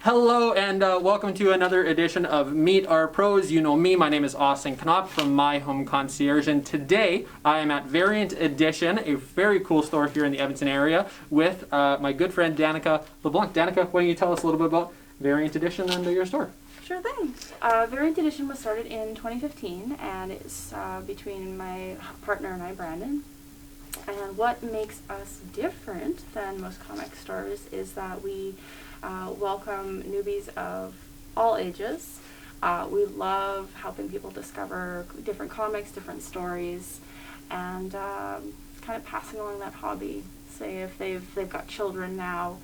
Hello and welcome to another edition of Meet Our Pros. You know me, my name is Austin Knopf from My Home Concierge, and today I am at Variant Edition, a very cool store here in the Edmonton area, with my good friend Danica LeBlanc. Danica, why don't you tell us a little bit about Variant Edition and your store? Sure thing. Variant Edition was started in 2015, and it's between my partner and I, Brandon. And what makes us different than most comic stores is that we welcome newbies of all ages. We love helping people discover different comics, different stories, and kind of passing along that hobby. Say if they've got children now,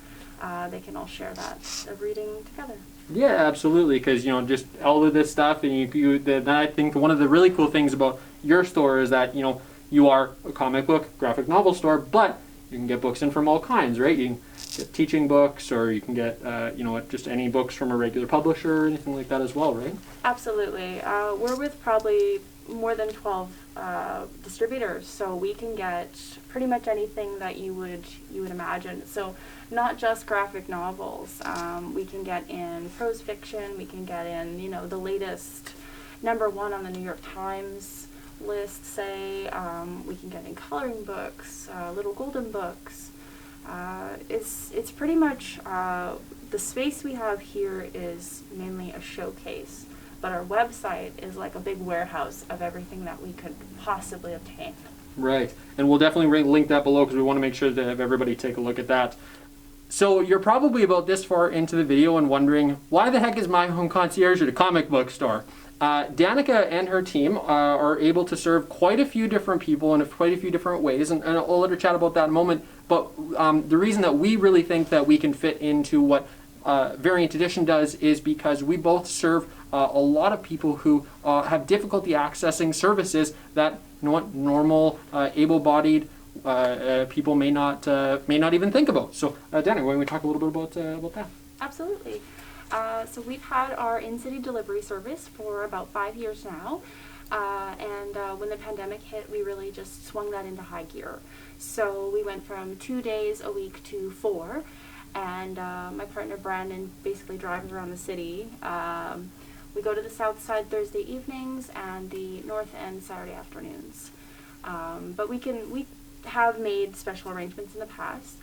they can all share that of reading together. Yeah, absolutely, because just all of this stuff, and I think one of the really cool things about your store is that you are a comic book, graphic novel store, but you can get books in from all kinds, right? You can get teaching books, or you can get just any books from a regular publisher or anything like that as well, right? Absolutely. We're with probably more than 12 distributors, so we can get pretty much anything that you would imagine. So not just graphic novels. We can get in prose fiction. We can get in the latest #1 on the New York Times list. Say we can get in coloring books, little golden books. It's pretty much the space we have here is mainly a showcase. But our website is like a big warehouse of everything that we could possibly obtain. Right, and we'll definitely link that below because we want to make sure to have everybody take a look at that. So you're probably about this far into the video and wondering, why the heck is My Home Concierge at a comic book store? Danica and her team are able to serve quite a few different people in quite a few different ways, and I'll let her chat about that in a moment. But the reason that we really think that we can fit into what Variant Edition does is because we both serve a lot of people who have difficulty accessing services that normal able-bodied people may not even think about. So Danica, why don't we talk a little bit about that? Absolutely. So we've had our in-city delivery service for about 5 years now, and when the pandemic hit, we really just swung that into high gear. So we went from 2 days a week to 4, and my partner Brandon basically drives around the city. We go to the south side Thursday evenings and the north end Saturday afternoons. But we have made special arrangements in the past.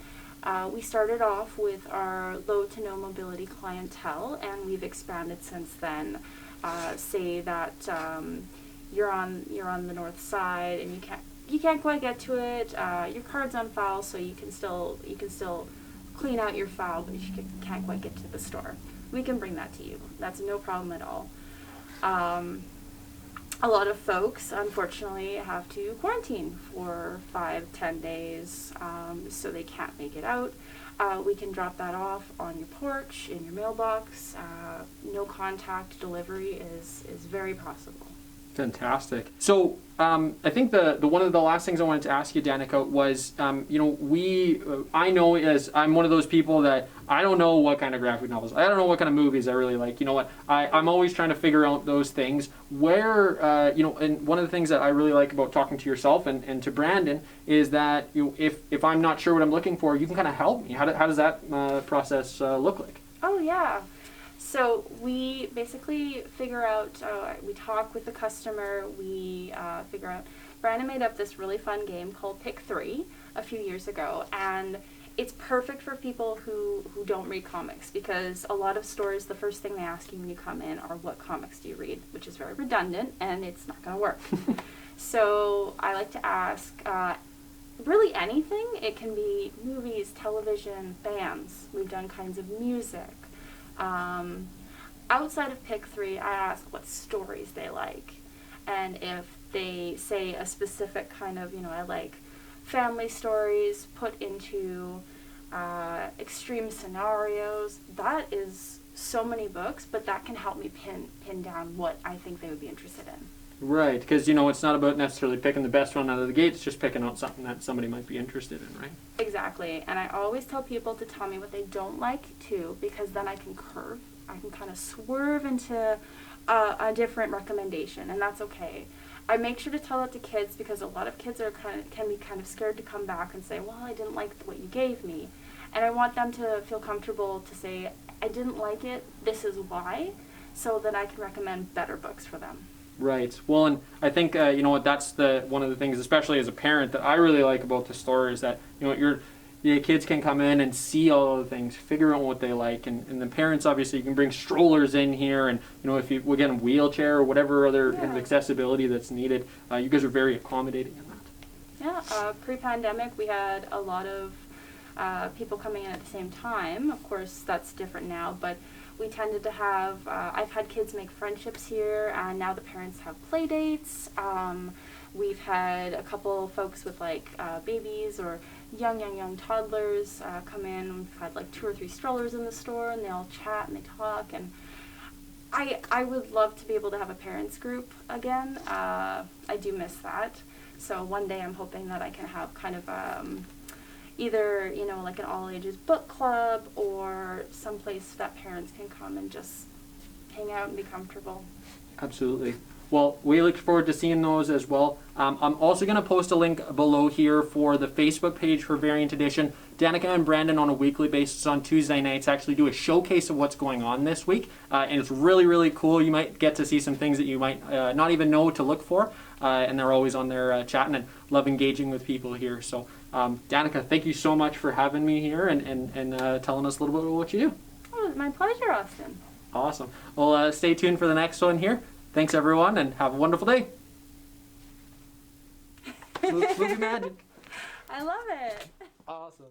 We started off with our low to no mobility clientele, and we've expanded since then. Say that you're on the north side and you can't quite get to it. Your card's on file, so you can still clean out your file, but you can't quite get to the store. We can bring that to you. That's no problem at all. A lot of folks, unfortunately, have to quarantine for 5-10 days, so they can't make it out. We can drop that off on your porch, in your mailbox. No contact delivery is very possible. Fantastic. So I think the one of the last things I wanted to ask you, Danica, was I know as I'm one of those people that I don't know what kind of graphic novels, I don't know what kind of movies I really like. You know what? I'm always trying to figure out those things. Where and one of the things that I really like about talking to yourself and to Brandon is that if I'm not sure what I'm looking for, you can kind of help me. How does that process look like? Oh yeah. So we basically figure out, we talk with the customer, we figure out, Brandon made up this really fun game called Pick 3 a few years ago, and it's perfect for people who don't read comics, because a lot of stores, the first thing they ask you when you come in are, what comics do you read? Which is very redundant, and it's not going to work. So I like to ask really anything. It can be movies, television, bands. We've done kinds of music. Outside of Pick 3, I ask what stories they like, and if they say a specific kind of, I like family stories put into extreme scenarios. That is so many books, but that can help me pin down what I think they would be interested in. Right, because it's not about necessarily picking the best one out of the gate, it's just picking out something that somebody might be interested in, right? Exactly, and I always tell people to tell me what they don't like too, because then I can kind of swerve into a different recommendation, and that's okay. I make sure to tell that to kids, because a lot of kids can be kind of scared to come back and say, well, I didn't like what you gave me. And I want them to feel comfortable to say, I didn't like it, this is why, so that I can recommend better books for them. Right. Well, and I think you know what, that's one of the things, especially as a parent, that I really like about the store is that the kids can come in and see all of the things, figure out what they like, and the parents obviously you can bring strollers in here, and if you again wheelchair or whatever other kind of accessibility that's needed, you guys are very accommodating in that. Yeah. Pre-pandemic, we had a lot of people coming in at the same time. Of course, that's different now, but we tended to have, I've had kids make friendships here, and now the parents have play dates. We've had a couple folks with like babies or young toddlers come in. We've had like 2 or 3 strollers in the store, and they all chat and they talk. And I would love to be able to have a parents group again. I do miss that. So one day I'm hoping that I can have kind of either, like an all ages book club or someplace that parents can come and just hang out and be comfortable. Absolutely. Well, we look forward to seeing those as well. I'm also going to post a link below here for the Facebook page for Variant Edition. Danica and Brandon on a weekly basis on Tuesday nights actually do a showcase of what's going on this week. And it's really, really cool. You might get to see some things that you might not even know to look for. And they're always on there chatting and love engaging with people here. So, Danica, thank you so much for having me here and telling us a little bit about what you do. Oh, it was my pleasure, Austin. Awesome. Well, stay tuned for the next one here. Thanks, everyone, and have a wonderful day. Movie magic. I love it. Awesome.